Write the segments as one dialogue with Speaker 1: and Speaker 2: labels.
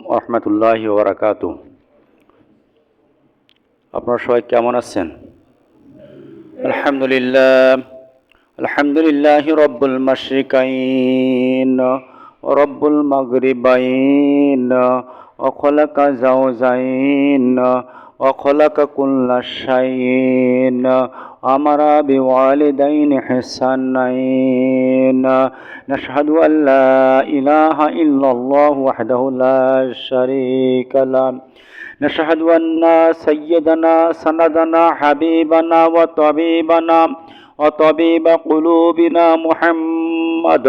Speaker 1: ওয়া রাহমাতুল্লাহি ওয়া বারাকাতুহু। আপনারা সবাই কেমন আছেন? আলহামদুলিল্লাহ, আলহামদুলিল্লাহি রব্বুল মাশরিকাইন ওয়া রব্বুল মাগরিবাইন ওয়া খালাকা যাওজাইন ওয়া খালাকা কুল্লা শাইইন আমারা বিওয়ালিদাইনি ইহসানাইন নাশহাদু আল্লা ইলাহা ইল্লাল্লাহু ওয়াহদাহু লা শারীকা লাহু نشهد أن سيدنا سندنا حبيبنا وطبيبنا وطبيب قلوبنا محمد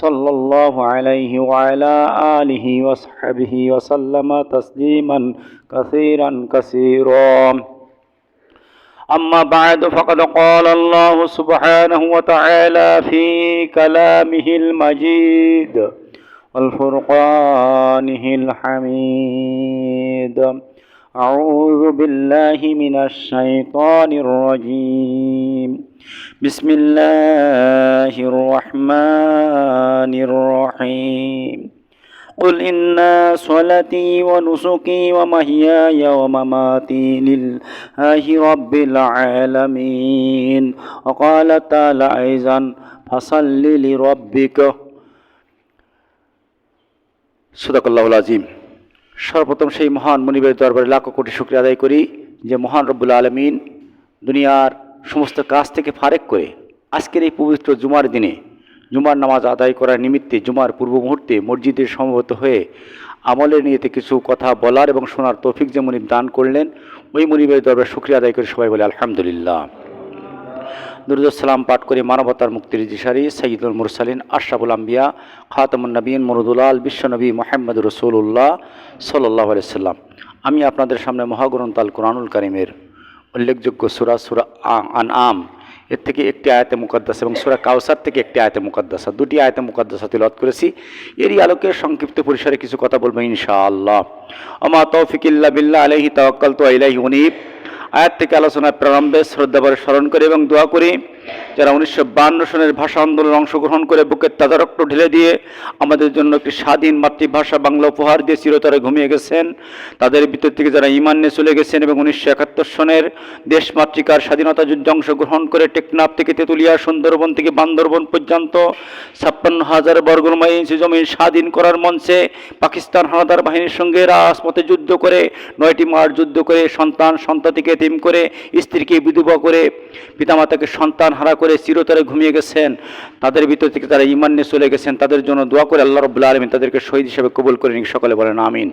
Speaker 1: صلى الله عليه وعلى آله وصحبه وسلم تسليما كثيرا كثيرا. أما بعد فقد قال الله سبحانه وتعالى في كلامه المجيد والفرقانه الحميد. أعوذ بالله من الشيطان الرجيم. بسم الله الرحمن الرحيم. قل إن صلاتي ونسكي ومحياي ومماتي لله رب العالمين. وقال تعالى أيضا فصل لربك. সাদাকাল্লাহুল আযীম। সর্বপ্রথম সেই মহান মুনিবের দরবারে লাখো কোটি শুকরিয়া আদায় করি যে মহান রব্বুল আলামিন দুনিয়ার সমস্ত কাজ থেকে ফারেক করে আজকের এই পবিত্র জুমার দিনে জুমার নামাজ আদায় করার নিমিত্তে জুমার পূর্ব মুহূর্তে মসজিদে সমবেত হয়ে আমলের নিয়েতে কিছু কথা বলার এবং শোনার তৌফিক যে মুনিব দান করলেন, ওই মুনিবের দরবারে শুকরিয়া আদায় করে সবাই বলে আলহামদুলিল্লাহ। দুরূদ ও সালাম পাঠ করে মানবতার মুক্তির দিশারি সাইয়্যিদুল মুরসালিন আশরাফুল আম্বিয়া খাতামুন নবিয়্যিন মুরুদুল বিশ্বনবী মুহাম্মদ রাসূলুল্লাহ সাল্লাল্লাহু আলাইহি ওয়াসাল্লাম। আমি আপনাদের সামনে মহাগ্রন্থ আল কোরআনুল কারীমের উল্লেখযোগ্য সূরা আনআম এর থেকে একটি আয়াতে মুকাদ্দাসা এবং সূরা কাউসার থেকে একটি আয়াতে মুকাদ্দাসা, দুটি আয়াতে মুকাদ্দাসা তিলাওয়াত করেছি। এরই আলোকে সংক্ষিপ্ত পরিসরে কিছু কথা বলবো ইনশাআল্লাহ। আমা তৌফিক ইল্লা বিল্লাহ আলাইহি তাওয়াক্কালতু ওয়া ইলাইহি উনীব। আয়াত থেকে আলোচনার প্রারম্ভে শ্রদ্ধাভরে স্মরণ করে এবং দোয়া করি যারা 1952 সনের ভাষা আন্দোলনে অংশগ্রহণ করে বুকের তাজা রক্ত ঢেলে দিয়ে আমাদের জন্য একটি স্বাধীন মাতৃভাষা বাংলা উপহার দিয়ে চিরতরে ঘুমিয়ে গেছেন, তাদের ভিতর থেকে যারা ঈমান নিয়ে চলে গেছেন এবং 1971 সনের দেশ মাতৃকার স্বাধীনতা যুদ্ধে অংশগ্রহণ করে টেকনাফ থেকে তেতুলিয়া, সুন্দরবন থেকে বান্দরবন পর্যন্ত 56,000 বর্গমাইল জমি স্বাধীন করার মঞ্চে পাকিস্তান হানাদার বাহিনীর সঙ্গে রাজপথে যুদ্ধ করে 9টি মাস যুদ্ধ করে সন্তানকে এতিম করে স্ত্রীকে বিধবা করে পিতামাতাকে সন্তান হারা করে চিরতরে ঘুমিয়ে গেছেন, তাদের ভিতর থেকে তারা ঈমান নিয়ে চলে গেছেন, তাদের জন্য দোয়া করে আল্লাহ রাব্বুল আলামিন তাদেরকে শহীদ হিসেবে কবুল করে নিন, সকলে বলেন আমিন।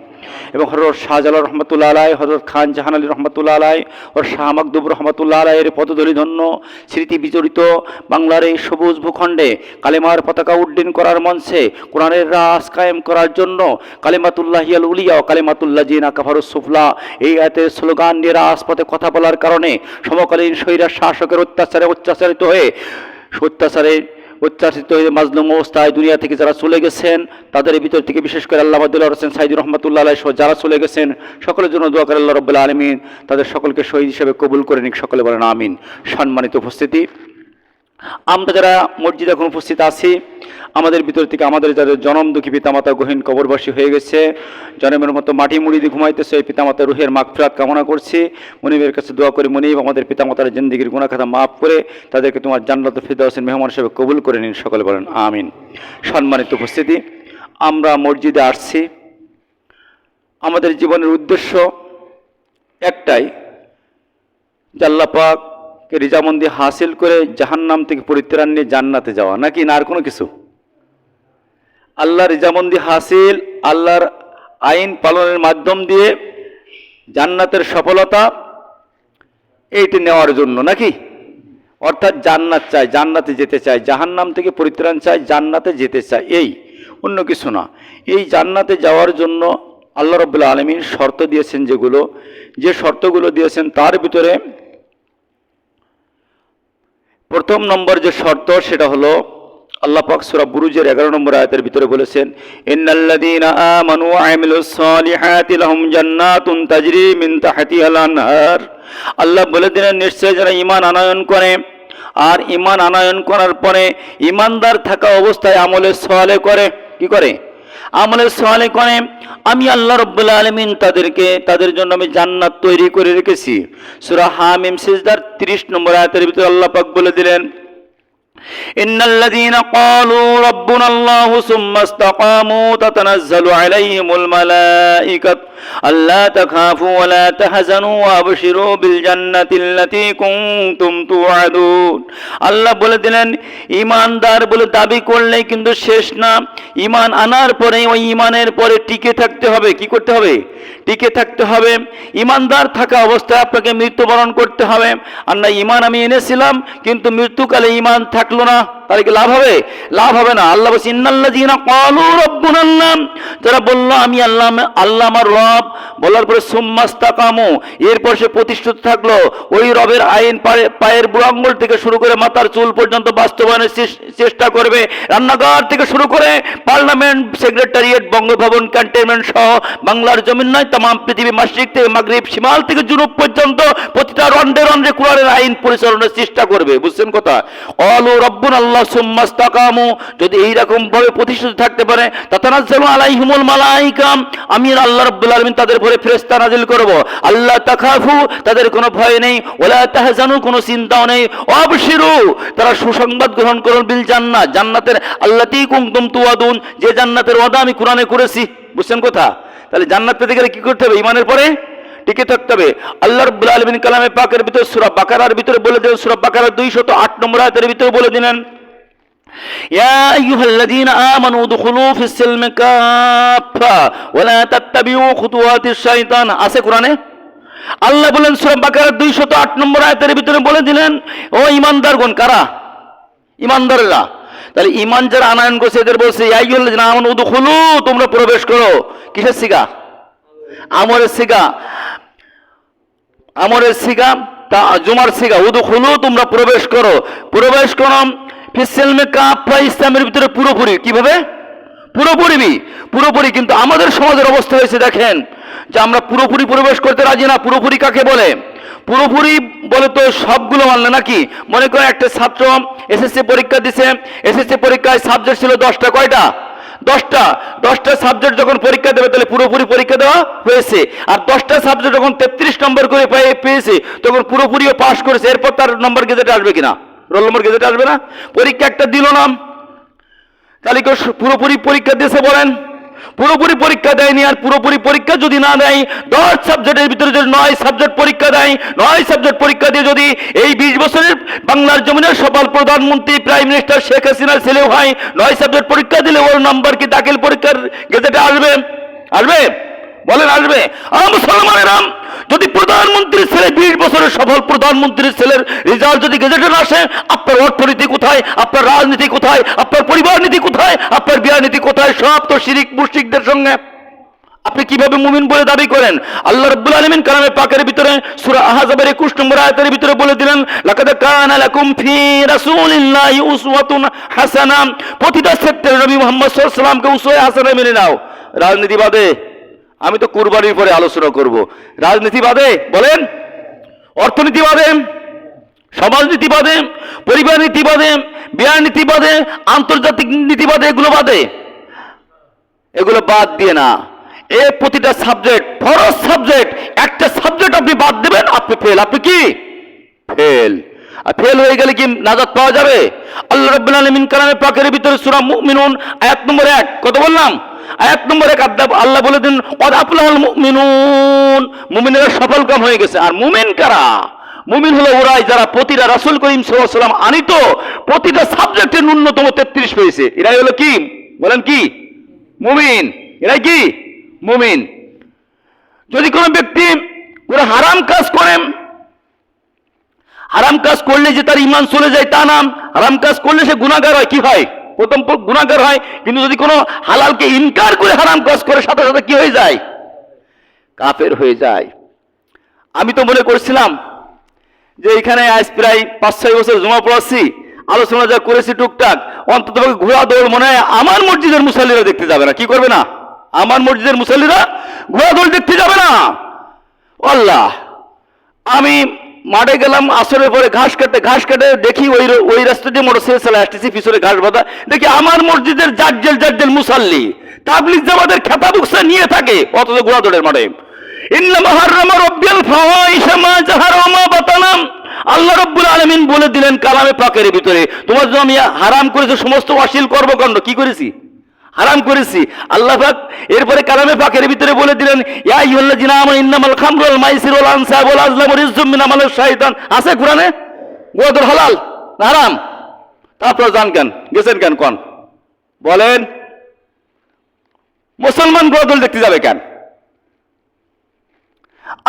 Speaker 1: এবং হযরত শাহজালাল রহমাতুল্লাহ আলাইহি, হযরত খান জাহান আলী রহমাতুল্লাহ আলাইহি ও শাহ মাকদুম রহমাতুল্লাহ আলাইহির পদধূলি ধন্য স্মৃতি বিজড়িত বাংলার এই সবুজ ভূখণ্ডে কালেমার পতাকা উড্ডীন করার মঞ্চে কোরআনের রাজ কায়েম করার জন্য কালিমাতুল্লাহিয়াল উলিয়া ও কালিমাতুল্লাযিনা কাফারুস সুফলা এই আয়াতের স্লোগান নিয়ে রাজপথে কথা বলার কারণে সমকালীন স্বৈরাচার শাসকের উচ্চারিত হয়ে মাজলুম অবস্থায় দুনিয়া থেকে যারা চলে গেছেন, তাদের ভিতর থেকে বিশেষ করে আল্লামা দিলওয়ার হোসেন সাইদী রহমাতুল্লাহ আলাইহি সহ যারা চলে গেছেন সকলের জন্য দোয়া করে আল্লাহ রাব্বুল আলামিন তাদের সকলকে শহীদ হিসেবে কবুল করে নিক, সকলে বলেন আমিন। সম্মানিত উপস্থিতি, আমরা যারা মসজিদে এখন উপস্থিত আছি, আমাদের ভিতর থেকে আমাদের যাদের জনম দুঃখী পিতামাতা গহীন কবরবাসী হয়ে গেছে, জনমের মতো মাটি মুড়ি দিয়ে ঘুমাইতেছে, এই পিতামাতার রুহের মাগফিরাত কামনা করছি। মুনিবের কাছে দোয়া করি, মুনিব আমাদের পিতামাতার জিন্দেগির গুনাহ খাতা মাফ করে তাদেরকে তোমার জান্নাতুল ফিরদাউসের মেহমান হিসেবে কবুল করে নিন, সকলে বলেন আমিন। সম্মানিত উপস্থিতি, আমরা মসজিদে আসছি, আমাদের জীবনের উদ্দেশ্য একটাই যে আল্লাহ পাক রিজামন্দি হাসিল করে জাহান্নাম থেকে পরিত্রাণ নিয়ে জান্নাতে যাওয়া, নাকি না আর কোনো কিছু? আল্লাহ রিজামন্দি হাসিল, আল্লাহর আইন পালনের মাধ্যম দিয়ে জান্নাতের সফলতা এইটি নেওয়ার জন্য, নাকি? অর্থাৎ জান্নাত চাই, জান্নাতে যেতে চাই, জাহান্নাম থেকে পরিত্রাণ চাই, জান্নাতে যেতে চাই, এই অন্য কিছু না। এই জান্নাতে যাওয়ার জন্য আল্লাহ রাব্বুল আলামিন শর্ত দিয়েছেন, যে শর্তগুলো দিয়েছেন তার ভিতরে প্রথম নম্বর যে শর্ত সেটা হলো আল্লাহ পাক সূরা বুরুজের 11 নম্বর আয়াতের ভিতরে বলেছেন, ইন্নাল্লাযীনা আমানু ওয়া আমিলুস সালিহাতি লাহুম জান্নাতুন তাজরি মিন তাহতিহাল আনহার। আল্লাহ বলে দিলেন, নিশ্চয় যারা ঈমান আনয়ন করে আর ঈমান আনয়ন করার পরে ঈমানদার থাকা অবস্থায় আমলে সালেহ করে, কি করে? আমলে সালেহ করে, আমি আল্লাহ রাব্বুল আলামিন তাদের জন্য আমি জান্নাত তৈরি করে রেখেছি। সূরা হামিম সিজদার 30 নম্বর আয়াতের ভিতরে আল্লাহ পাক বলে দিলেন, ইন্নাল্লাযীনা ক্বালু রাব্বুনাল্লাহু সুম্মা ইসতাকামু তাতানাজ্জালু আলাইহিমুল মালাঈকাতু আল্লা তাখাফু ওয়া লা তাহজানু ওয়া আবশিরু বিল জান্নাতিল্লাতী কুনতুম তুআদুন। আল্লাহ বলে দিলেন, ঈমানদার বলে দাবি করলেই কিন্তু শেষ না, ঈমান আনার পরে ওই ঈমানের পরে টিকে থাকতে হবে। কি করতে হবে? টিকে থাকতে হবে। ঈমানদার থাকা অবস্থায় আপনাকে মৃত্যুবরণ করতে হবে। আর না ঈমান আমি এনেছিলাম কিন্তু মৃত্যুকালে ঈমান থাকলো না, তাহলে কি লাভ হবে? লাভ হবে না। আল্লাহ বলছেন, ইন্নাল্লাযীনা ক্বালু রাব্বুনাল্লাহ, যারা বলল আমি আল্লাহ আমার রব, বলার পরে সুম্মা ইসতাকামু, এরপর সে প্রতিষ্ঠিত থাকলো, ওই রবের আইন পায়ের বুড়ো আঙুল থেকে শুরু করে মাথার চুল পর্যন্ত বাস্তবায়নের চেষ্টা করবে। রান্নাঘর থেকে শুরু করে পার্লামেন্ট, সেক্রেটারিয়েট, বঙ্গভবন, ক্যান্টনমেন্ট সহ বাংলার জমিন নয়, তাম পৃথিবী মাশরিক থেকে মাগরিব, শিমাল থেকে জুনুব পর্যন্ত প্রতিটা রন্ডে রন্ডে কোরআনের আইন পরিচালনার চেষ্টা করবে। বুঝছেন কথা? ক্বালু রাব্বুনাল্লাহ সুম্মা ইসতাকামু, যদি এইরকম ভাবে প্রতিষ্ঠিত থাকতে পারে, তাতানাজ্জালু আলাইহিমুল মালাঈকা, আমি আল্লাহ রাব্বুল আলামিন তাদের উপরে ফেরেশতা নাযিল করব। আল্লাহ তাখাফু, তাদের কোনো ভয় নেই, ওয়ালা তাহজানু, কোনো চিন্তাও নেই, ওয়াবশিরু, তারা সুসংবাদ গ্রহণ করুন, বিল জান্নাহ, জান্নাতের, আল্লাতী কুনতুম তুআদুন, যে জান্নাতের ওয়াদা আমি কোরআনে করেছি। বুঝছেন কথা? তাহলে জান্নাত পেতে গেলে কি করতে হবে? ঈমানের পরে টিকে থাকতে হবে। আল্লাহ রাব্বুল আলামিন কালামে পাকের ভিতরে সূরা বাকারার ভিতরে বলে দিলেন, সূরা বাকারা 208 নম্বর আয়াতের ভিতরে বলে দিলেন, ইয়া আইয়ুহাল্লাযীনা আমানু উদখুলু ফিস সিলমি কাফা ওয়া লা তাত্তাবিউ খুতুওয়াতিশ শাইতান। আছে কোরআনে। আল্লাহ বলেন সূরা বাকারা 208 নম্বর আয়াতের ভিতরে বলে দিলেন, ও ঈমানদারগণ, কারা? ঈমানদাররা। তাহলে ঈমান যারা আনয়ন করছে এদের বলছে, ইয়া আইয়ুহাল্লাযীনা আমানু উদখুলু, তোমরা প্রবেশ করো। কিসের সিগা? আমরের সিগা। আমরের সিগা, তা জুমার সিগা। উদখুলু, তোমরা প্রবেশ করো। প্রবেশ করো ফিস সিলমি কাফা, ইসলামের ভিতরে পুরোপুরি। কিভাবে? পুরোপুরি। কিন্তু আমাদের সমাজের অবস্থা হয়েছে দেখেন, যে আমরা পুরোপুরি প্রবেশ করতে রাজি না। পুরোপুরি কাকে বলে? পুরোপুরি বলে তো সবগুলো মানলে নাকি? মনে করেন একটা ছাত্র এসএসসি পরীক্ষা দিছে, এসএসসি পরীক্ষায় সাবজেক্ট ছিল 10টা। কয়টা? 10টা সাবজেক্ট যখন পরীক্ষা দেবে তাহলে পুরোপুরি পরীক্ষা দেওয়া হয়েছে। আর 10টা সাবজেক্ট যখন 33 নম্বর করে পেয়েছে তখন পুরোপুরিও পাস করেছে। এরপর তার নম্বর গেজেটে আসবে কিনা? রোল নম্বর গেজেটে আসবে না? পরীক্ষা একটা দিল না, তাহলে কেউ পুরোপুরি পরীক্ষা দিয়েছে বলেন? পুরোপুরি পরীক্ষা দেয়নি। আর পুরোপুরি পরীক্ষা যদি না দেয়, 10 সাবজেক্টের ভিতরে যদি 9 সাবজেক্ট পরীক্ষা দেয়, 9 সাবজেক্ট পরীক্ষা দিয়ে যদি এই 20 বছরের বাংলার জমিনের সফল প্রধানমন্ত্রী প্রাইম মিনিস্টার শেখ হাসিনার ছেলে হয় 9 সাবজেক্ট পরীক্ষা দিলে ওর নাম্বার কি দাখিল পরীক্ষার গেজেটে আসবে? আসবে? বলেন আসবে? মুসলমানেরা, যদি প্রধানমন্ত্রীর ছেলে 20 বছরের সফল প্রধানমন্ত্রীর ছেলের রেজাল্ট যদি গেজেটে না আসে, আপনার অর্থনীতি কোথায়? আপনার রাজনীতি কোথায়? আপনার পরিবার নীতি কোথায়? আপনার বিয়া নীতি কোথায়? সব তো শিরিক মুশরিকদের সঙ্গে। আপনি কিভাবে মুমিন বলে দাবি করেন? আল্লাহ রাব্বুল আলামিন কালামে পাকের ভিতরে সূরা আহজাবের 21 নম্বর আয়াতের ভিতরে বলে দিলেন, লাকাদ কানা লাকুম ফি রাসূলিল্লাহি উসওয়াতুন হাসানাহ, প্রতিটা ক্ষেত্রে নবী মুহাম্মদ সাল্লাল্লাহু আলাইহি ওয়াসাল্লামকে উসওয়া হাসানা মেনে নাও। রাজনীতি বাদে, আমি তো কুরবানির পরে আলোচনা করব। রাজনীতি বাদে বলেন, অর্থনীতি বাদে, সমাজনীতি বাদে, পরিবার নীতি বাদে, বিয়া নীতি বাদে, আন্তর্জাতিক নীতি বাদে, এগুলো বাদ দিয়ে না। প্রতিটা সাবজেক্ট ফরজ সাবজেক্ট, একটা সাবজেক্ট আপনি বাদ দেবেন, আপনি ফেল। আপনি কি? ফেল। আর ফেল হয়ে গেলে কি নাজাত পাওয়া যাবে? আল্লাহ রাব্বুল আলামিন কালামে পাকের ভিতরে সূরা মুমিনুন আয়াত নম্বর 1, কত বললাম? আয়াত নম্বর 1 আল্লাহ বলে দিন, ক্বাদ আফলাহাল মুমিনুন, মুমিনেরা সফল কাম হয়ে গেছে। আর মুমিন কারা? মুমিন হলো ওরাই যারা প্রতিটা রাসূল করিম সাল্লাল্লাহু আলাইহি ওয়াসাল্লাম আনিত প্রতিটা সাবজেক্টে ন্যূনতম 33 পেয়েছে। এরাই হলো কি? বলেন কি? মুমিন। এরাই কি? মুমিন। যদি কোনো ব্যক্তি কোনো হারাম কাজ করেন, হারাম কাজ করলে যে তার ঈমান চলে যায় তা না। হারাম কাজ করলে সে গুনাহগার হয়। কি হয়? প্রথম গুনাহগার হয়। কিন্তু যদি কোনো হালালকে ইনকার করে হারাম কাজ করে, সাথে সাথে কি হয়ে যায়? কাফের হয়ে যায়। আমি তো মনে করছিলাম যে এখানে আজ প্রায় 5-6 বছর জমা পড়াচ্ছি, আলোচনা যা করেছি টুকটাক, অন্তত ঘোড়া দৌড় মনে হয় আমার মসজিদের মুসাল্লিরা দেখতে যাবে না। কি করবে না? আমার মসজিদের মুসাল্লিরা ঘোড়া দৌড় দেখতে যাবে না। আল্লাহ, আমি মাঠে গেলাম আসরের পরে ঘাস কাটে দেখি ওই রাস্তা দিয়ে মোটরসাইকেল চালা আসতেছি, পিছনে ঘাস বাঁধা, দেখি আমার মসজিদের জাজ্জেল মুসাল্লি তাবলিগ জামাতের খেতা বুকসা নিয়ে থাকে, অথচ ঘোড়া দৌড়ের মাঠে। ইন্নামা হাররামা রাব্বিল ফাওয়াহিশা মা যাহারা ওয়া মা বাতানা, আল্লাহ রাব্বুল আলামিন বলে দিলেন কালামে পাকের ভিতরে, তোমার জন্য আমি হারাম করেছি সমস্ত অশ্লীল কর্মকাণ্ড। কি করেছি? হারাম করেছি। আল্লাহ পাক এরপরে কালামে পাকের ভিতরে বলে দিলেন ইয়া আইয়ুহাল্লাযিনা আমানু ইন্নামাল খামরু ওয়াল মাইসিরু ওয়াল আনসাবু ওয়াল আজলামু রিজসুম মিন আমালিশ শাইতান। আছে কোরআনে? গোয়াদর হালাল না হারাম? তারপর জান কেন গেছেন কেন কোন বলেন? মুসলমান গোয়াদল দেখতে যাবে কেন?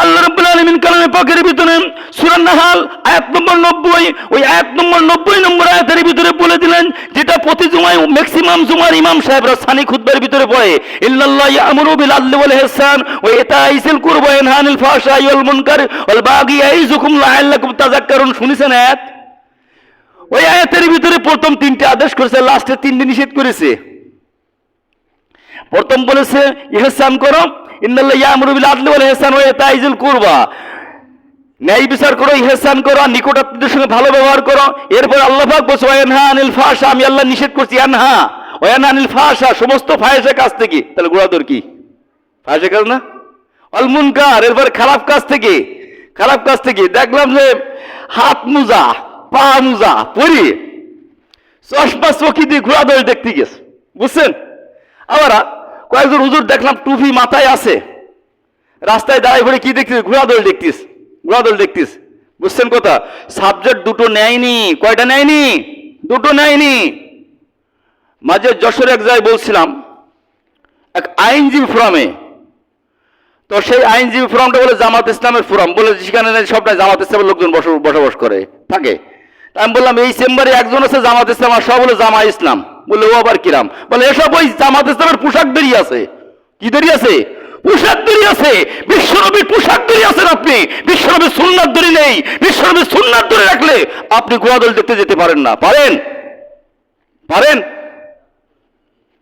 Speaker 1: আল্লাহ রাব্বুল আলামিন কালামে পাকের ভিতরে সূরা নাহাল আয়াত নম্বর 90, ওই আয়াত নম্বর 90 নম্বর আয়াতের ভিতরে বলে দিলেন, যেটা প্রতি জুমায় ম্যাক্সিমাম জুমার ইমাম সাহেবরা সানি খুতবার ভিতরে পড়ে, ইন্নাল্লাহা ইয়া'মুরু বিল আদলি ওয়াল ইহসান ওয়া ইতাইযিল কুরবা ওয়া ইয়ানহা আনিল ফাহশাই ওয়াল মুনকার ওয়াল বাগি ইয়াইযুকুম লাআল্লাকুম তাযাক্কারুন। শুনেছেন আয়াত? ওই আয়াতের ভিতরে প্রথম 3টে আদেশ করেছে, লাস্টে 3টে নিষেধ করেছে। প্রথম বলেছে ইহসান করো, ইন্নাল্লাহা ইয়া'মুরু বিল আদলি ওয়াল ইহসান ওয়া ইতাইযিল কুরবা, ন্যায় বিচার করো, ইহসান করো, নিকটাত্মীয়দের সঙ্গে ভালো ব্যবহার করো। এরপর আল্লাহ পাক বলছে ওয়া ইয়ানহা আনিল ফাহশা, আমি আল্লাহ নিষেধ করছি ইয়ানহা ওয়া ইয়ানহা আনিল ফাহশা, সমস্ত ফাহিশা কাজ থেকে। তাহলে গোড়াদর কি? ফাহিশা কাজ না? আল মুনকার, এরপর খারাপ কাজ থেকে। দেখলাম যে হাত মোজা পা মোজা পরি চশমা চকি দিয়ে ঘোড়াদৌড় দেখতে গেছে, বুঝছেন? আবার কয়েকজন হুজুর দেখলাম টুপি মাথায় আছে, রাস্তায় দাঁড়ায় পড়ে কি দেখতিস? ঘোড়াদৌড় দেখতিস। বুঝছেন কথা? সাবজেক্ট দুটো নেয়নি। কয়টা নেয়নি? দুটো নেয়নি। মাঝে যশোরে এক জায়গায় বলছিলাম এক আইনজীবী ফোরামে, তো সেই আইনজীবী ফোরামটা বলে জামাত ইসলামের ফোরাম, বলে সেখানে সবটাই জামাত ইসলামের লোকজন বসবাস করে থাকে। আমি বললাম এই চেম্বারে একজন আছে জামাত ইসলাম আর সব হলো জামা ইসলাম। বললে ও আবার কিরাম? বলে এসব ওই জামাত ইসলামের পোশাক দেরি আছে। কি দেরি আছে? পোশাক দেরি আছে। বিশ্বনবীর পোশাক দেরি আছেন আপনি, বিশ্বনবীর সুন্নাত দেরি নেই। বিশ্বনবীর সুন্নাত ধরে রাখলে আপনি গোয়াদল দেখতে যেতে পারেন না। পারেন?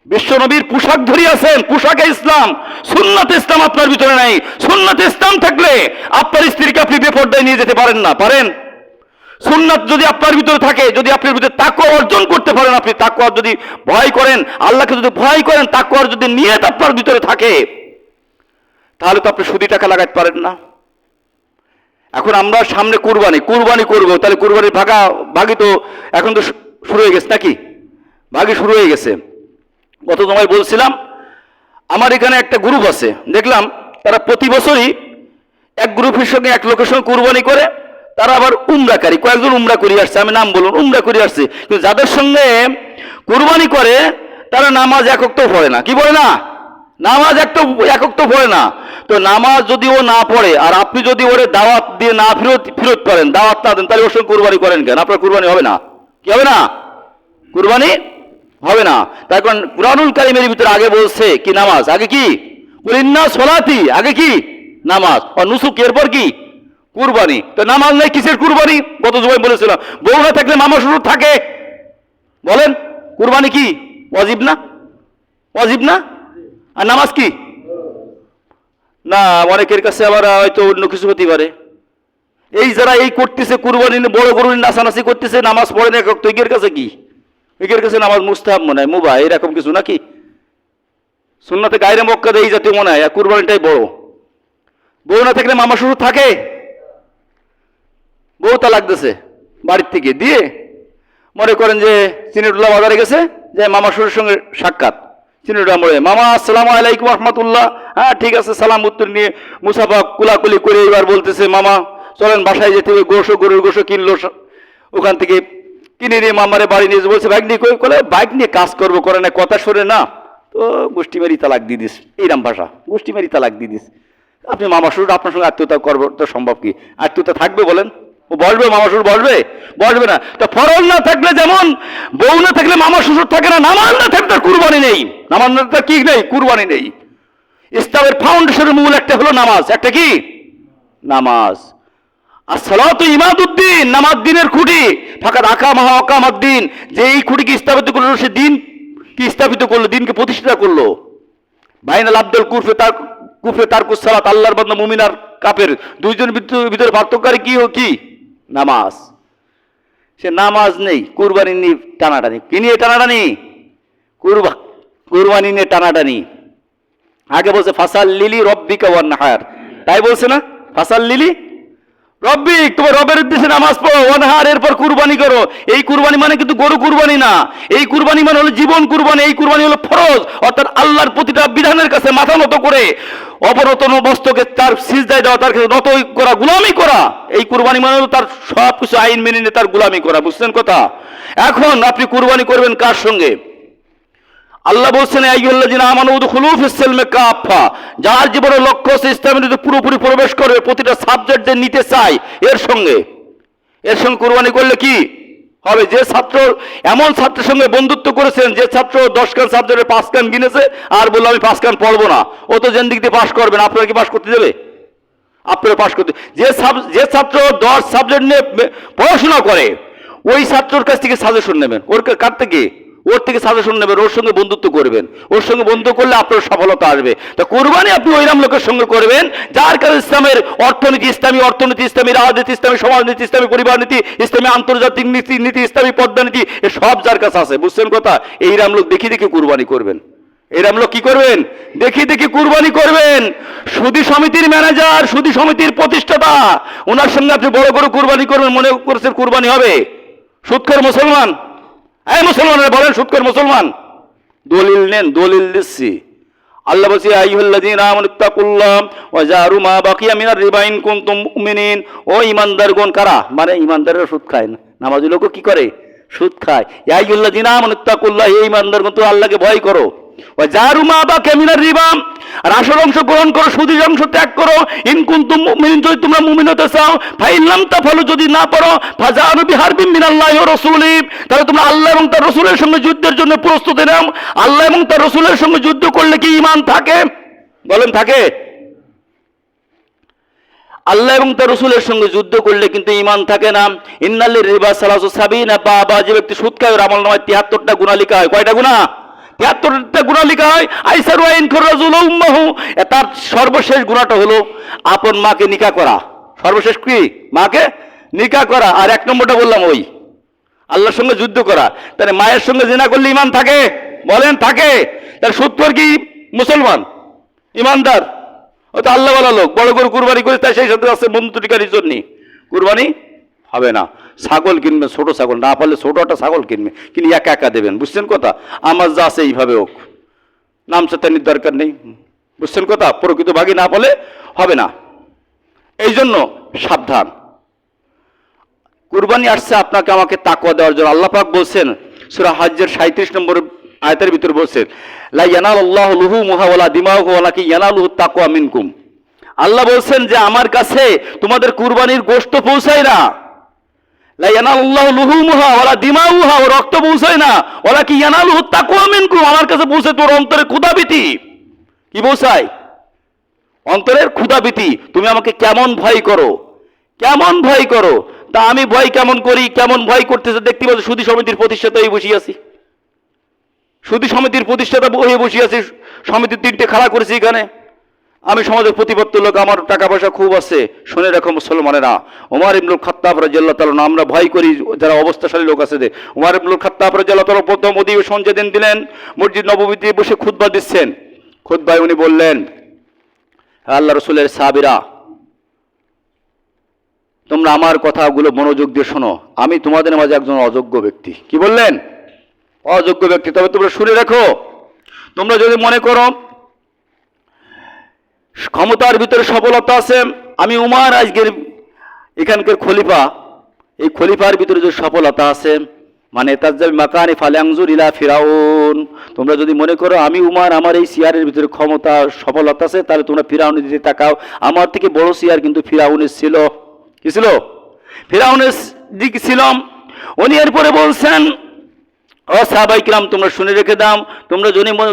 Speaker 1: বিশ্বনবীর পোশাক ধরে আছেন, পোশাকে ইসলাম, সুন্নাতে ইসলাম আপনার ভিতরে নাই। সুন্নাতে ইসলাম থাকলে আপনার স্ত্রীকে আপনি বেপরদায় নিয়ে যেতে পারেন না। পারেন? সুন্নাত যদি আপনার ভিতরে থাকে, যদি আপনার ভিতরে তাকওয়া অর্জন করতে পারেন, আপনি তাকওয়া যদি ভয় করেন, আল্লাহকে যদি ভয় করেন, তাকওয়ার যদি নিয়ত আপনার ভিতরে থাকে, তাহলে তো আপনি সুদি টাকা লাগাতে পারেন না। এখন আমরা সামনে কুরবানি করবো, তাহলে কুরবানির ভাগি তো এখন তো শুরু হয়ে গেছে নাকি? ভাগি শুরু হয়ে গেছে। গত সময় বলছিলাম আমার এখানে একটা গ্রুপ আছে, দেখলাম তারা প্রতি বছরই এক গ্রুপের সঙ্গে এক লোকের সঙ্গে কুরবানি করে। তারা আবার উমরাকারী, কয়েকজন উমরা করে আসছে, আমি নাম বলুন, উমরা করে আসছে। কিন্তু যাদের সঙ্গে কুরবানি করে তারা নামাজ একক্ত পড়ে না। কি পড়ে না? নামাজ একক্ত পড়ে না। তো নামাজ যদি ও না পড়ে আর আপনি যদি ওরে দাওয়াত দিয়ে না ফেরত করেন, দাওয়াত না দেন, তাহলে ওর সঙ্গে কুরবানি করেন কেন? আপনার কুরবানি হবে না। কি হবে না? কুরবানি হবে না। তার কারণ কুরআনুল কারীমের ভিতরে আগে বলছে কি? নামাজ আগে কি? ইন্না সলাতি আগে কি? নামাজ। আর নুসুক এরপর কি? কুরবানি। তো নামাজ নাই, কিসের কুরবানি? গত জুমায় বলেছিলাম বউ না থাকলে মামা শ্বশুর থাকে। বলেন কুরবানি কি ওয়াজিব না? ওয়াজিব না? আর নামাজ কি না? অনেকের কাছে আবার হয়তো অন্য কিছু হতে পারে। এই যারা এই করতেছে কুরবানি বড় গরু নাচানাচি করতেছে, নামাজ পড়ে না, তো এর কাছে কি? এর কাছে নামাজ মুস্তাহাব মনে হয়, মুবাহ এরকম কিছু নাকি? সুন্নাতে গায়রে মুআক্কাদা এই জাতীয় মনে হয়। কুরবানিটাই বড়। বউ না থাকলে মামা শ্বশুর থাকে। বউ তালাক দিছে বাড়ির থেকে দিয়ে, মনে করেন যে চিনিটুল্লাহ বাজারে গেছে, যে মামা শ্বশুরের সঙ্গে সাক্ষাৎ। চিনিটুল্লাহ বলে মামা আসসালামু আলাইকুম রহমতুল্লাহ, হ্যাঁ ঠিক আছে, সালাম উত্তর নিয়ে মুসাফা কুলাকুলি করে এবার বলতেছে মামা চলেন বাসায় যেতে হবে, গরুর গোশো কিনলো, ওখান থেকে কিনে নিয়ে মামারে বাড়ি নিয়ে বলছে বাইক নিয়ে বাইক নিয়ে কাজ করবো, করে না, কথা শোনে না, তো গোষ্ঠী মেরি তালাক দিয়ে দিস। এইরাম ভাষা, গোষ্ঠী মেরি তালাক দিয়ে দিস। আপনি মামা শ্বশুর আপনার সঙ্গে আত্মীয়তা করবো তো সম্ভব কি? আত্মীয়তা থাকবে বলেন? ও বসবে? মামা শ্বশুর বসবে না। তো ফরজ না থাকলে যেমন বউ না থাকলে মামা শ্বশুর থাকে না, নামাজ না থাকলে তার কুরবানি নেই। নামাজ না থাকলে কি নেই? কুরবানি নেই। ইসলামের ফাউন্ডেশনের মূল একটা হলো নামাজ। একটা কি? নামাজ। আর সালাতু ইমাদুদ্দিন, নামাজ দিনের খুঁটি। ফাকাদ আকামাহা আকামাদ্দিন, যে এই খুঁটিকে স্থাপিত করলো সে দিন কি স্থাপিত করলো, দিনকে প্রতিষ্ঠা করলো। বাইনাল আব্দুল কুফরে তারকুস সালাত, আল্লাহর বান্দা মুমিনার কাফের, দুইজন ভিতরে পার্থক্যকারী কি? নামাজ। সে নামাজ নেই, কুরবানি নিয়ে টানাটানি। কি নিয়ে টানাটানি? কুরবানি নিয়ে টানাটানি। আগে বলছে ফাসাল লিলি রব্বিকা ওয়ানহার, তাই বলছে না? ফাসাল লিলি রব্বিক, তোমার রবের উদ্দেশ্যে নামাজ পড়ো, ওয়ানহার এরপর কুরবানি করো। এই কুরবানি মানে কিন্তু গরু কুরবানি না, এই কুরবানি মানে হলো জীবন কুরবানি। এই কুরবানি হলো ফরজ, অর্থাৎ আল্লাহর প্রতিটা বিধানের কাছে মাথা নত করে অবরতন বস্তুকে তার সিজদায় দেওয়া, তার কাছে নত করা, গোলামি করা। এই কুরবানি মানে হলো তার সব কিছু আইন মেনে নিয়ে তার গোলামি করা। বুঝছেন কথা? এখন আপনি কুরবানি করবেন কার সঙ্গে? আল্লাহ বলছেন আইয়ুহাল্লাযিনা আমানু উদখুলু ফিস-সিলমি কাফা, যার জীবনের লক্ষ্য হচ্ছে ইসলামের মধ্যে পুরোপুরি প্রবেশ করবে, প্রতিটা সাবজেক্ট যে নিতে চায়, এর সঙ্গে কুরবানি করলে কি হবে? যে ছাত্র এমন ছাত্রের সঙ্গে বন্ধুত্ব করেছেন, যে ছাত্র 10 খান সাবজেক্টে 5 খান গিনেছে আর বললো আমি 5 খান পড়বো না, ও তো জেন্দিক দিয়ে পাশ করবেন, আপনারা কি পাশ করতে দেবে? আপনারা পাশ করতে। যে ছাত্র 10 সাবজেক্ট নিয়ে পড়াশোনা করে, ওই ছাত্রর কাছ থেকে সাজেশন নেবেন। ওর কার থেকে? ওর থেকে সাজেশন নেবেন, ওর সঙ্গে বন্ধুত্ব করবেন। ওর সঙ্গে বন্ধু করলে আপনার সফলতা আসবে। তা কুরবানি আপনি ওইরাম লোকের সঙ্গে করবেন যার কাছে ইসলামের অর্থনীতি, ইসলামী অর্থনীতি, ইসলামী রাজনীতি, ইসলামী সমাজনীতি, ইসলামী পরিবার নীতি, ইসলামী আন্তর্জাতিক নীতি, ইসলামী পদ্মানীতি, এ সব যার কাছে আছে। বুঝছেন কথা? এইরাম লোক দেখি দেখি কুরবানি করবেন। এইরাম লোক কি করবেন? দেখি দেখি কুরবানি করবেন। সুদী সমিতির ম্যানেজার, সুদী সমিতির প্রতিষ্ঠাতা, ওনার সঙ্গে আপনি বড় করে কুরবানি করবেন, মনে করছেন কুরবানি হবে? সুদখোর মুসলমান, এই মুসলমানরা বলেন সুদখোর মুসলমান? দলিল নেন, দলিল দিচ্ছি। আল্লাহ বলছে আইয়ুহাল্লাযীনা আমানুত্তাকুল্লাহ ওয়া জারু মা বাকিয়া মিনার রিবা ইন কুনতুম মুমিনিন। ও ঈমানদারগণ, কারা? মানে ঈমানদাররা সুদ খায় না, নামাজি লোকও কি করে? সুদ খায়। আইয়ুহাল্লাযীনা আমানুত্তাকুল্লাহ, এই ঈমানদারগণ তো আল্লাহকে ভয় করো। ওয়া জারু মা বাকিয়া মিনার রিবা, আর আসল অংশ গ্রহণ করো, সুদের অংশ ত্যাগ করো। ইন কুনতুম মুমিনিন, যদি তোমরা মুমিন হতে চাও। ফাইন লাম তাফালু, যদি না পারো, ফাজানু বিহারবিন মিনাল্লাহি ওয়া রাসূলিহি, তাহলে তোমরা আল্লাহ এবং তার রাসূলের সঙ্গে যুদ্ধের জন্য প্রস্তুতি নাও। আল্লাহ এবং তার রাসূলের সঙ্গে যুদ্ধ করলে কি ঈমান থাকে? বলেন থাকে? আল্লাহ এবং তার রাসূলের সঙ্গে যুদ্ধ করলে কিন্তু ঈমান থাকে না। ইন্নালির রিবা সালাসু সাবিনা বাবা, যে ব্যক্তি সুদ খায় ওর আমলনামায় 73টা গুনাহ লেখা হয়। কয়টা গুনাহ? 73টা গুনাহ লেখা হয়। আইসারু আইন খরাজুল উম্মাহু, তার সর্বশেষ গুনাহটা হলো আপন মাকে নিকাহ করা। সর্বশেষ কি? মাকে নিকাহ করা। আর 1 নম্বরটা বললাম ওই আল্লাহর সঙ্গে যুদ্ধ করা। তাহলে মায়ের সঙ্গে জিনা করলে ঈমান থাকে? বলেন থাকে? তার সুদখোর কি মুসলমান? ঈমানদার? ও তো আল্লাহওয়ালা লোক, বড় করে কুরবানি করে, তাই সেই সাথে আছে বন্ধু টিকারির জন্য কুরবানি হবে না। ছাগল কিনবে, ছোট ছাগল, না পারলে ছোট একটা ছাগল কিনবে, কিনে একা একা দেবেন। বুঝছেন কথা? আমার যা আছে এইভাবে হোক, নাম চেতানির দরকার নেই। বুঝছেন কথা? প্রকৃত ভাগী না পারলে হবে না। এই জন্য সাবধান। কুরবানি আসছে আপনাকে আমাকে তাকওয়া দেওয়ার জন্য। আল্লাহ পাক বলছেন সূরা হজ্জের 37 নম্বর আয়াতের ভিতরে বলছেন, লা ইয়ানালুল্লাহু লুহুমুহা ওয়ালা দিমাউহা ওয়ালাকিন ইয়ানালুহু তাকওয়া মিনকুম। আল্লাহ বলছেন যে আমার কাছে তোমাদের কুরবানির গোশত পৌঁছায় না। লা ইয়ানালুল্লাহু লুহুমুহা ওয়ালা দিমাউহা, ও রক্ত পৌঁছায় না। ওয়ালাকিন ইয়ানালুহু তাকওয়া মিনকুম, আমার কাছে পৌঁছে তোর অন্তরে ক্ষুধাভীতি। কি পৌঁছায়? অন্তরের ক্ষুধাভীতি। তুমি আমাকে কেমন ভয় করো, কেমন ভয় করো। তা আমি ভয় কেমন করি, কেমন ভয় করতেছে দেখতে পাচ্ছি। সুদী সমিতির প্রতিষ্ঠাতা হয়ে বসে আছি, সুদী সমিতির প্রতিষ্ঠাতা হয়ে বসে আছি। সমিতির 3টে খাড়া করেছি এখানে। আমি সমাজের প্রতিপত্ত লোক, আমার টাকা পয়সা খুব আছে। শুনে রাখো মুসলমানেরা, ওমর ইবনুল খাত্তাব রাদিয়াল্লাহু তাআলা, আমরা ভয় করি যারা অবস্থাশালী লোক আছে। যে ওমর ইবনুল খাত্তাব রাদিয়াল্লাহু তাআলা প্রথম অধিবেশন যেদিন দিলেন, মসজিদ নববীতে বসে খুতবা দিচ্ছেন। খুতবায় উনি বললেন, আল্লাহ রাসূলের সাহাবীরা, তোমরা আমার কথাগুলো মনোযোগ দিয়ে শোনো। আমি তোমাদের মাঝে একজন অযোগ্য ব্যক্তি। কি বললেন? অযোগ্য ব্যক্তি। তবে তোমরা শুনে রাখো, তোমরা যদি মনে করো ক্ষমতার ভিতরে সফলতা আছে, আমি উমার আজকের এখানকার খলিফা, এই খলিফার ভিতরে যে সফলতা আছে, মানে তাজ্জাবি মাকানি ফালাংজুর ইলা ফিরাউন, তোমরা যদি মনে করো আমি উমার আমার এই চেয়ারের ভিতরে ক্ষমতা সফলতা আছে, তাহলে তোমরা ফিরাউনের দিকে তাকাও। আমার থেকে বড় চেয়ার কিন্তু ফিরাউনের ছিল। কি ছিল? ফিরাউনের দিক ছিল। উনি এরপরে বলছেন, ও সাহাবায়ে কিরাম, তোমরা শুনে রেখে দাও, তোমরা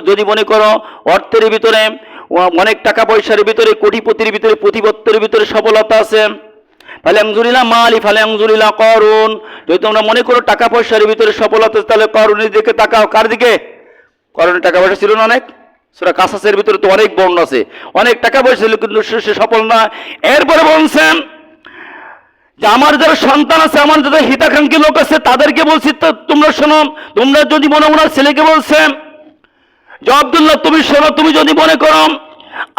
Speaker 1: যদি মনে করো অর্থের ভিতরে, অনেক টাকা পয়সার ভিতরে, কোটিপতির ভিতরে, প্রতিপত্তের ভিতরে সফলতা আছে, ফালাংজুরিলা মালি ফালাংজুরিলা করুন, যদি তোমরা মনে করো টাকা পয়সার ভিতরে সফলতা আছে, তাহলে করুনের দিকে তাকাও। কার দিকে? করুনের টাকা পয়সা ছিল না, অনেক সূরা কাসাসের ভিতরে তো অনেক বর্ণনা আছে, অনেক টাকা পয়সা ছিল কিন্তু সে সফল না। এরপরে বলছেন যে আমার যারা সন্তান আছে, আমার যারা হিতাকাঙ্ক্ষী লোক আছে তাদেরকে বলছি, তো তোমরা শোনো, তোমরা যদি মনে, ওনার ছেলেকে বলছে যে আব্দুল্লাহ তুমি শোনো, তুমি যদি মনে করো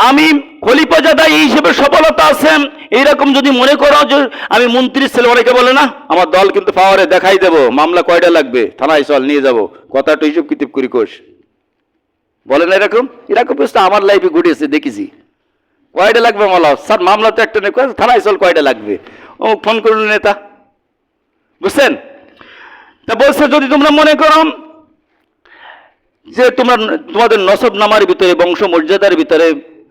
Speaker 1: আমি খলিফা জাদা এই হিসেবে সফলতা আছে, এইরকম যদি মনে করো যে আমি মন্ত্রীর ছেলে, অনেকে বলে না আমার দল কিন্তু পাওয়ারে দেখাই দেবো, মামলা কয়টা লাগবে, থানায় চল নিয়ে যাবো, কথাটা হিসেব কিতাব করি কোষ, বলে না এরকম? এরকম প্রশ্ন আমার লাইফে ঘটেছে, দেখেছি। কয়টা লাগবে মামলা? স্যার মামলা তো একটা নেই, থানায় চল কয়টা লাগবে, ও ফোন করল নেতা, বুঝছেন? তা বলছে যদি তোমরা মনে করো যে তোমরা তোমাদের নসব নামার ভিতরে, বংশ মর্যাদার ভিতরে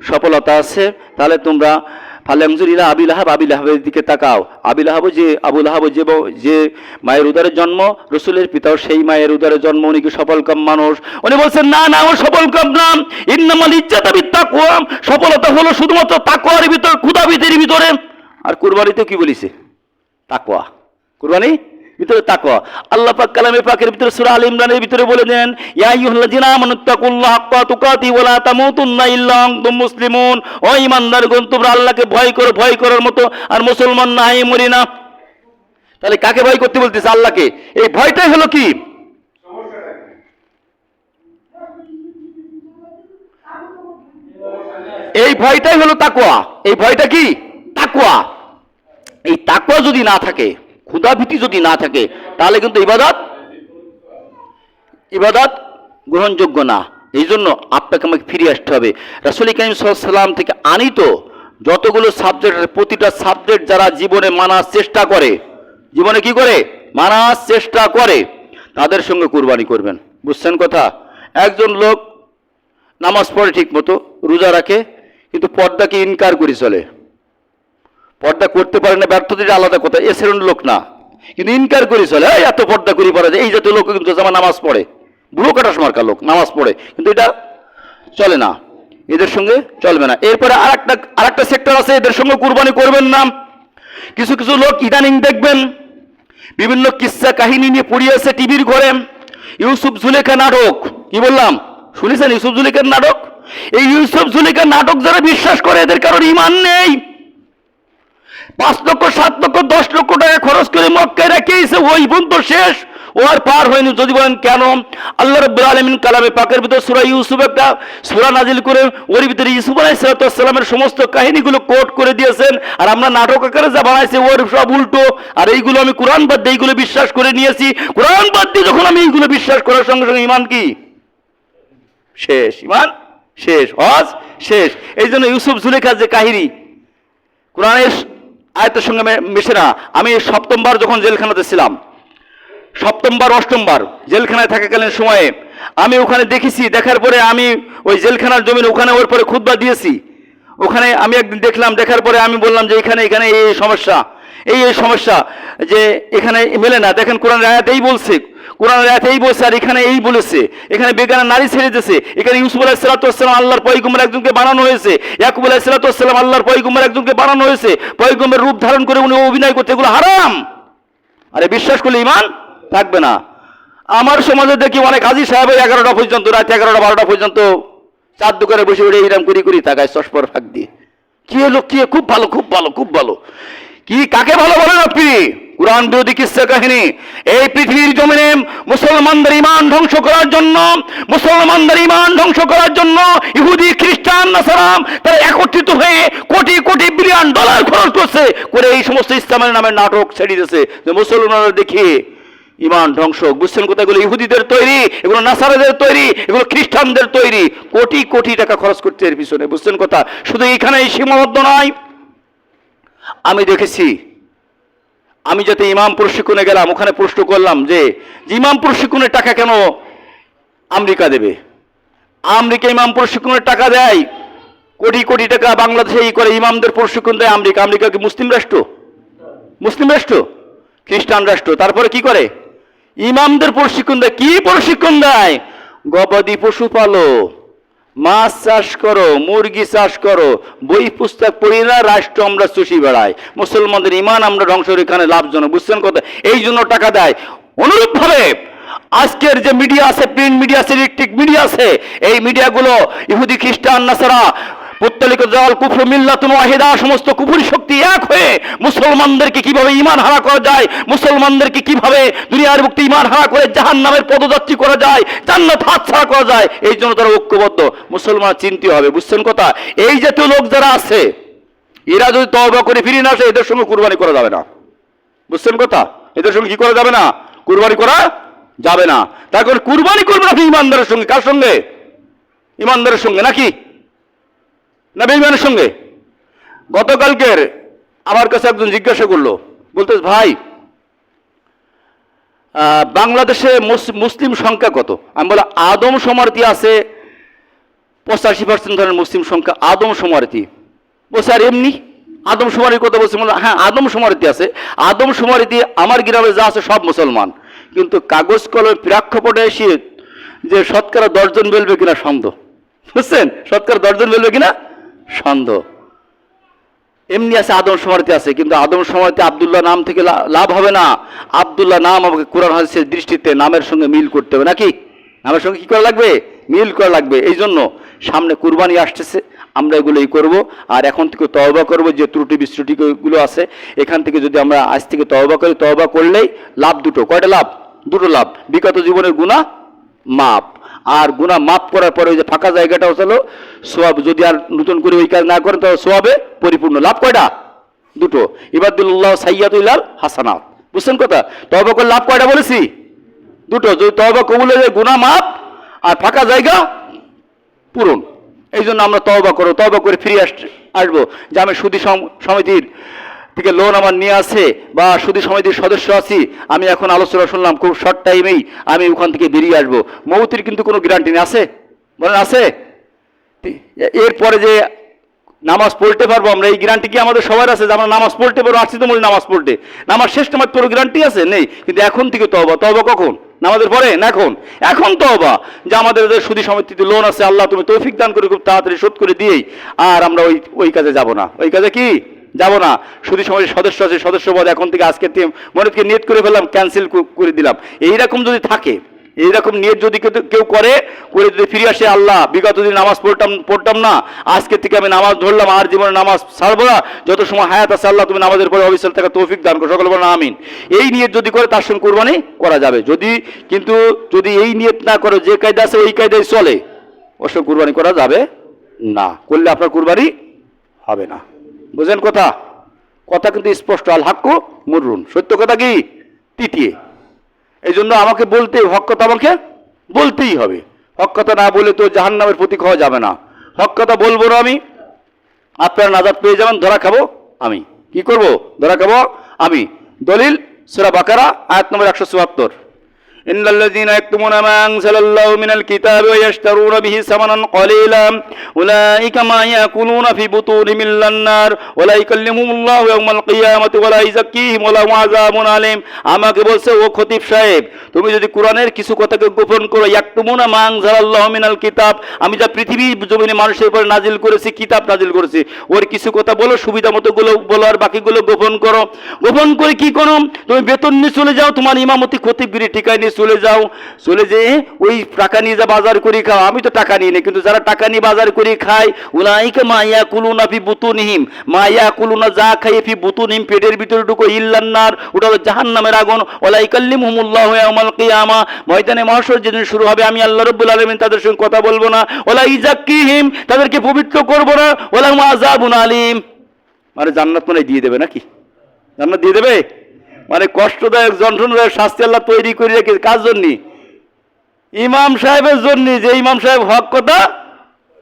Speaker 1: সফলতা আছে, তাহলে তোমরা ফালেমজুরিলা আবি লাহাব, আবি লাহাবের দিকে তাকাও। আবি লাহাব যে, আবু লাহাব যে মায়ের উদারে জন্ম, রসুলের পিতাও সেই মায়ের উদারে জন্ম, উনি কি সফল কাম মানুষ? উনি বলছেন না না, ও সফল কাম না, ইন্নামাল ইজ্জাতা বিত্তাকওয়া, সফলতা হলো শুধুমাত্র তাকওয়ার ভিতরে, ক্ষুধাবিতের ভিতরে। আর কুরবানিতে কি বলিছে? তাকওয়া, কুরবানি ভিতরে তাকওয়া। আল্লাহ পাক কালামে পাকের ভিতরে সূরা আল ইমরানের ভিতরে বলে দেন, ইয়া আইয়ুহাল্লাযিনা আমানুত্তাকুল্লাহ হাক্কা তুকাতি ওয়া লা তামুতুন্না ইল্লা আনতুম মুসলিমুন, ও ঈমানদারগণ তোমরা আল্লাহকে ভয় করো, ভয় করার মতো, আর মুসলমান না হয়ে মরি না। তাহলে কাকে ভয় করতে বলতেছে? আল্লাহকে। এই ভয়টাই হলো কি? এই ভয়টাই হলো তাকওয়া। এই ভয়টা কি? তাকওয়া। এই তাকওয়া যদি না থাকে, ক্ষুধাভীতি যদি না থাকে, তাহলে কিন্তু ইবাদত গ্রহণযোগ্য না। এই জন্য আপনাকে আমাকে ফিরে আসতে হবে রাসূল কারীম সাল্লাল্লাহু আলাইহি ওয়াসাল্লাম থেকে আনিত যতগুলো সাবজেক্টের প্রতিটা সাবজেক্ট যারা জীবনে মানার চেষ্টা করে, জীবনে কি করে মানার চেষ্টা করে, তাদের সঙ্গে কুরবানি করবেন। বুঝছেন কথা? একজন লোক নামাজ পড়ে ঠিক মতো, রোজা রাখে, কিন্তু পর্দাকে ইনকার করে চলে, পর্দা করতে পারে না, ব্যর্থতা আলাদা কথা, এ শ্রেণীর লোক না, কিন্তু ইনকার করে চলে, এত পর্দা করি পড়া যায়, এই জাতীয় লোক কিন্তু যেমন নামাজ পড়ে, বুড়ো কাটাস মার্কা লোক নামাজ পড়ে, কিন্তু এটা চলে না, এদের সঙ্গে চলবে না। এরপরে আরেকটা সেক্টর আছে, এদের সঙ্গে কুরবানি করবেন না। কিছু কিছু লোক ইদানিং দেখবেন বিভিন্ন কিস্সা কাহিনী নিয়ে পড়িয়েছে টিভির ঘরে, ইউসুফ জুলেখা নাটক, কি বললাম শুনেছেন? ইউসুফ জুলেখার নাটক। এই ইউসুফ জুলেখার নাটক যারা বিশ্বাস করে, এদের কারোর ঈমান নেই। 5 লক্ষ 7 লক্ষ 10 লক্ষ টাকা খরচ করে মক্কায় রেখেছে, ওই পর্যন্ত শেষ, ও আর পার হয়নি। যদি বলেন কেন? আল্লাহ রাব্বুল আলামিন কালামে পাকের ভিতরে সূরা ইউসুফ একটা সূরা নাজিল করে ওর ভিতরে ইউসুফ আলাইহিস সালামের সমস্ত কাহিনীগুলো কোট করে দিয়েছেন, আর আমরা নাটক আকারে যা বানাইছি ওর সব উল্টো। আর এইগুলো আমি কোরআন বাদ দিয়ে এইগুলো বিশ্বাস করে নিয়েছি। কোরআন বাদ দিয়ে যখন আমি এইগুলো বিশ্বাস করার সঙ্গে সঙ্গে ঈমান কি শেষ? ঈমান শেষ, হজ শেষ। এই জন্য ইউসুফ জুলেখার যে কাহিনী কোরআনের আয়াতের সঙ্গে মেশে না। আমি 7ম বার যখন জেলখানাতে ছিলাম, 7ম বার 8ম বার জেলখানায় থাকাকালীন সময়ে আমি ওখানে দেখেছি, দেখার পরে আমি ওই জেলখানার জমিন ওখানে ওর পরে খুতবা দিয়েছি। ওখানে আমি একদিন দেখলাম, দেখার পরে আমি বললাম যে এখানে এই সমস্যা, এই সমস্যা, যে এখানে মেলে না। দেখেন কোরআনের আয়াত এই বলছে, কোরআনের আয়াত এই বলছে, আর এখানে এই বলেছে, এখানে বেগানা নারী ছেড়ে দিয়েছে, এখানে ইউসুফ আলাইহিস সালাম আল্লাহর পয়গম্বর একজনকে বানানো হয়েছে, ইয়াকুব আলাইহিস সালাম আল্লাহর পয়গম্বর একজনকে বানানো হয়েছে, পয়গম্বরের রূপ ধারণ করে উনি অভিনয় করতে, এগুলো হারাম। আরে বিশ্বাস করলে ঈমান থাকবে না। আমার সমাজে দেখি অনেক হাজী সাহেব 11টা পর্যন্ত, রাত 11টা 12টা পর্যন্ত চার দোকানে বসে উঠে এইরাম করি তাকায় চশপর ফাঁক দিয়ে। কি হলো? কি খুব ভালো, খুব ভালো, খুব ভালো। কি কাকে ভালো বলেন আপনি? কুরআন বিরোধী কিসসা কাহিনী। এই পৃথিবীর জমিনে মুসলমানদের ঈমান ধ্বংস করার জন্য, মুসলমানদের ঈমান ধ্বংস করার জন্য ইহুদি খ্রিস্টান নাসারা তারা একত্রিত হয়ে কোটি কোটি বিলিয়ন ডলার খরচ করছে, করে এই সমস্ত ইসলামের নামে নাটক ছেড়ে দিয়েছে যে মুসলমানরা দেখিয়ে ঈমান ধ্বংস। বুঝছেন কোথায়? এগুলো ইহুদিদের তৈরি, এগুলো নাসারাদের তৈরি, এগুলো খ্রিস্টানদের তৈরি। কোটি কোটি টাকা খরচ করতে এর পিছনে। বুঝছেন কথা? শুধু এখানেই সীমাবদ্ধ নয়। আমি দেখেছি, আমি যাতে ইমাম প্রশিক্ষণে গেলাম, ওখানে প্রশ্ন করলাম যে ইমাম প্রশিক্ষণের টাকা কেন আমেরিকা দেবে? আমেরিকা ইমাম প্রশিক্ষণের টাকা দেয়, কোটি কোটি টাকা বাংলাদেশে এই করে ইমামদের প্রশিক্ষণ দেয় আমেরিকা। আমেরিকা কি মুসলিম রাষ্ট্র? মুসলিম রাষ্ট্র? খ্রিস্টান রাষ্ট্র। তারপরে কি করে? ইমামদের প্রশিক্ষণ দেয়। কি প্রশিক্ষণ দেয়? গবাদি পশু পালো, মাছ চাষ করো, মুরগি চাষ করো, বই পুস্তক পড়ি না, রাষ্ট্র আমরা চষি বেড়াই, মুসলমানদের ঈমান আমরা ধ্বংসের এখানে লাভজনক। বুঝছেন কথা? এই জন্য টাকা দেয়। অনুরূপভাবে আজকের যে মিডিয়া আছে, প্রিন্ট মিডিয়া আছে, ইলেকট্রিক মিডিয়া আছে, এই মিডিয়াগুলো ইহুদি খ্রিস্টান নাসারা প্রত্যলিত জাল কুফর মিল্লাতুন ওয়াহিদা সমস্ত কুফরি শক্তি এক হয়ে মুসলমানদেরকে কিভাবে ঈমান হারা করা যায়, মুসলমানদেরকে কিভাবে দুনিয়ার মুক্তি ঈমান হারা করে জাহান্নামের পদযাত্রী করা যায়, জান্নাত হাতছাড়া করা যায়, এই জন্য তারা ঐক্যবদ্ধ। মুসলমান চিন্তা হবে, বুঝছেন কথা? এই জাতীয় লোক যারা আছে এরা যদি তওবা করে ফিরে না আসে, এদের সঙ্গে কুরবানি করা যাবে না। বুঝছেন কথা? এদের সঙ্গে কি করা যাবে না? কুরবানি করা যাবে না। তারপর কুরবানি করবেন আপনি ইমানদারের সঙ্গে। কার সঙ্গে? ইমানদারের সঙ্গে নাকি না বেঈমানের সঙ্গে? গতকালকের আমার কাছে একজন জিজ্ঞাসা করলো, বলতে ভাই বাংলাদেশে মুসলিম সংখ্যা কত? আমি বলে আদম সমারতি আছে 85% ধরনের মুসলিম সংখ্যা আদম সমারতি। বলছে আর এমনি আদম শুমারির কথা বলছে? হ্যাঁ আদম শুমারিতে আছে। আদম শুমারিতে আমার গ্রামে যা আছে সব মুসলমান, কিন্তু কাগজ কলমের প্রেক্ষাপটে এসে যে শতকরা 10 জন বলবে কিনা সন্দেহ। বুঝছেন? শতকরা 10 জন বলবে কিনা সন্দেহ। এমনি আছে আদম শুমারিতে আছে, কিন্তু আদম শুমারিতে আব্দুল্লাহ নাম থেকে লাভ হবে না। আব্দুল্লাহ নাম আমাকে কোরআন হাদিসের দৃষ্টিতে নামের সঙ্গে মিল করতে হবে নাকি? নামের সঙ্গে কি করা লাগবে? মিল করা লাগবে। এই জন্য সামনে কুরবানি আসতেছে, আমরা এগুলোই করব। আর এখন থেকে তওবা করব, যে ত্রুটি বিস্ত্রুটিগুলো আছে এখান থেকে যদি আমরা আজ থেকে তওবা করি, তওবা করলেই লাভ দুটো। কয়টা লাভ? দুটো লাভ। বিগত জীবনের গুনাহ মাপ, আর গুনাহ মাপ করার পরে ওই যে ফাঁকা জায়গাটা হলো সোয়াব। যদি আর নতুন করে ওই কাজ না করেন তাহলে সোয়াবে পরিপূর্ণ। লাভ কয়টা? দুটো। ইবাদুল্লাহ সাইয়্যাতুল হাসানাত। বুঝছেন কথা? তওবা করলে লাভ কয়টা বলেছি? দুটো। যদি তওবা কবুল হয়ে যায়, গুনাহ মাপ আর ফাঁকা জায়গা পূরণ। এই জন্য আমরা তওবা করব, তওবা করে ফিরে আসবো। যে আমি সুদী সমিতির থেকে লোন আমার নিয়ে আছে, বা সুদী সমিতির সদস্য আছি, আমি এখন আলোচনা শুনলাম, খুব শর্ট টাইমেই আমি ওখান থেকে বেরিয়ে আসবো। মৌতির কিন্তু কোনো গ্যারান্টি নেই, আছে? বলেন আছে? এরপরে যে নামাজ পড়তে পারবো আমরা, এই গ্যারান্টি কি আমাদের সবার আছে যে আমরা নামাজ পড়তে পারবো? আসছি তো নামাজ পড়তে, নামাজ শেষ নামাজ পড়ো, গ্যারান্টি আছে? নেই। কিন্তু এখন থেকে তওবা। তওবা কখন? নামাজের পরে না এখন? এখন তওবা। যে আমাদের সুদী সমিতিতে লোন আছে, আল্লাহ তুমি তৌফিক দান করে খুব তাড়াতাড়ি শোধ করে দিয়েই আর আমরা ওই কাজে যাব না। ওই কাজে কি যাব না? সুদী সমিতির সদস্য আছে, সদস্য পদ এখন থেকে আজকে মনে থেকে নিয়ত করে ফেললাম, ক্যান্সেল করে দিলাম। এইরকম যদি থাকে, এইরকম নিয়ত যদি কেউ করে যদি ফিরে আসে, আল্লাহ বিগত দিন নামাজ পড়তাম না, আজকে থেকে আমি নামাজ ধরলাম, আর জীবনে নামাজ ছাড়বো না, যত সময় হায়াত আছে আল্লাহ তুমি নামাজের পরে অবিচল থাকা তৌফিক দান করো, সকল বলেন আমিন। এই নিয়ত যদি করে তার সঙ্গে কুরবানি করা যাবে। যদি এই নিয়ত না করে, যে কায়দা আছে ওই কায়দায় চলে, ওর সঙ্গে কুরবানি করা যাবে না। করলে আপনার কুরবানি হবে না। বুঝলেন কথা? কথা কিন্তু স্পষ্ট। আল হাক্কু মুররুন, সত্য কথা কি তৃতীয়। এই জন্য আমাকে হক কথা আমাকে বলতেই হবে। হক কথা না বলে তো জাহান্নামের প্রতীক হওয়া যাবে না। হক কথা বলবো না আমি, আপনারা নাজাত পেয়ে যাবেন। ধরা খাবো আমি। কি করব? ধরা খাবো আমি। দলিল সূরা বাকারা আয়াত নম্বর 174। ইন্নাল্লাযীনা ইয়াকতুমুনা মা আনজালাল্লাহু মিনাল কিতাবি ওয়া ইয়াশতারুনা বিহি সামানান ক্বালীলা উলাইকা মা ইয়াকুলুনা ফি বুতুনিহিম ইল্লান নার ওয়া লা ইউকাল্লিমুহুমুল্লাহু ইয়াওমাল কিয়ামাতি ওয়া লা ইউযাক্কিহিম ওয়া লাহুম আযাবুন আলীম। আমাকে বলছে, ও খতিব সাহেব, তুমি যদি কোরআনের কিছু কথাকে গোপন করো, ইয়াকতুমুনা মা আনজালাল্লাহু মিনাল কিতাব, আমি যা পৃথিবী জমিনে মানুষের উপর নাজিল করেছি, কিতাব নাজিল করেছি, ওর কিছু কথা বলো, সুবিধা মতো গুলো বলো, আর বাকিগুলো গোপন করো। গোপন করে কি করো? তুমি বেতন নিয়ে চলে যাও, তোমার ইমামতি খতিবগিরি ঠিকায় নিয়ে চলে যাও, চলে যেয়ে ওই টাকা নিয়ে যা বাজার করে খাও। আমি তো টাকা নিয়ে নেই, কিন্তু যারা টাকা নিয়ে বাজার করে খায়, উলাইকা মা ইয়াকুলুনা ফি বুতুনিহিম, মা ইয়াকুলুনা যা খায় ফি বুতুনিহিম পেটের ভিতরে ঢুকো, ইল্লান নার ওটা হলো জাহান্নামের আগুন, ওয়ালা ইউকাল্লিমুহুমুল্লাহু ইয়াওমাল কিয়ামা, ময়দানে মাহশর যেদিন শুরু হবে আমি আল্লাহ রাব্বুল আলামিন তাদের সঙ্গে কথা বলবো না, ওয়ালা ইউযাক্কিহিম তাদেরকে পবিত্র করব না, ওয়ালা হুম আযাবুন আলীম। মানে জান্নাত মানে দিয়ে দেবে নাকি? জান্নাত দিয়ে দেবে মানে কষ্টদায়ক যন্ত্রণাদায়ক শাস্তি আল্লাহ তৈরি করে রেখে কার জন্য? ইমাম সাহেবের জন্য। যে ইমাম সাহেব হক কথা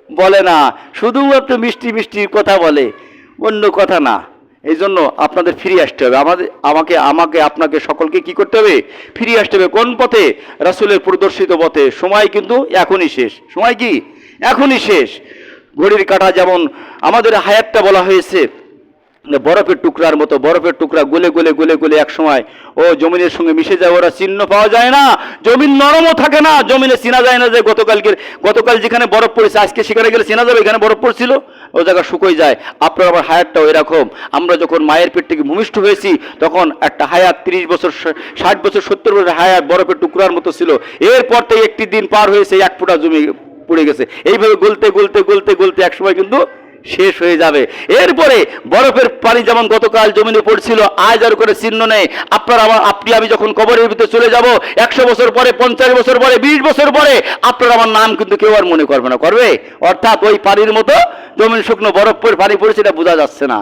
Speaker 1: বলে না, শুধুমাত্র মিষ্টি মিষ্টি কথা বলে, অন্য কথা না। এই জন্য আপনাদের ফিরে আসতে হবে। আমাকে আপনাকে সকলকে কি করতে হবে? ফিরে আসতে হবে। কোন পথে? রাসূলের প্রদর্শিত পথে। সময় কিন্তু এখনই শেষ। সময় কি এখনই শেষ। ঘড়ির কাঁটা যেমন আমাদের হায়াতটা বলা হয়েছে বরফের টুকরার মতো, বরফের টুকরা গলে গলে গলে গলে এক সময় ও জমিনের সঙ্গে মিশে যায়, ওরা চিহ্ন পাওয়া যায় না, জমিন নরমও থাকে না, জমিনে চেনা যায় না যে গতকাল যেখানে বরফ পড়েছে আজকে সেখানে গেলে চেনা যাবে এখানে বরফ পড়ছিল, ও জায়গা শুকোয় যায়। আপনার আবার হায়াতটাও এরকম, আমরা যখন মায়ের পেট থেকে ভূমিষ্ঠ হয়েছি তখন একটা হায়াত 30 বছর 60 বছর 70 বছর হায়াত বরফের টুকরার মতো ছিল, এরপর থেকে একটি দিন পার হয়েছে, এক ফোঁটা জমি পড়ে গেছে, এইভাবে গলতে গলতে গলতে গলতে এক সময় কিন্তু শেষ হয়ে যাবে। এরপরে বরফের পানি যেমন গতকাল জমিনে পড়ছিল আজ আর করে চিহ্ন নেই। আপনি আমি যখন কবরের ভিতরে চলে যাব 100 বছর পরে, 50 বছর পরে, 20 বছর পরে আপনার আমার নাম কিন্তু কেউ আর মনে করবে না, করবে? অর্থাৎ ওই পানির মতো জমিন শুকনো, বরফ পরে পানি পড়েছে এটা বোঝা যাচ্ছে না।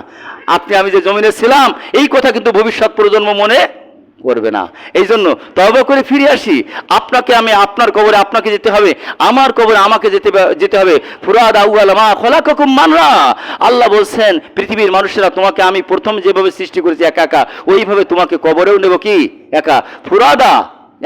Speaker 1: আপনি আমি যে জমিনে ছিলাম এই কথা কিন্তু ভবিষ্যৎ প্রজন্ম মনে করবে না। এই জন্য তওবা করে ফিরে আসি। আপনাকে আমি আপনার কবরে আপনাকে যেতে হবে, আমার কবরে আমাকে যেতে হবে। ফুরাদ আউয়াল মা খলাকাকুম মানরা, আল্লাহ বলছেন পৃথিবীর মানুষেরা তোমাকে আমি প্রথম যেভাবে সৃষ্টি করেছি একা একা, ওইভাবে তোমাকে কবরেও নেব কি একা। ফুরাদা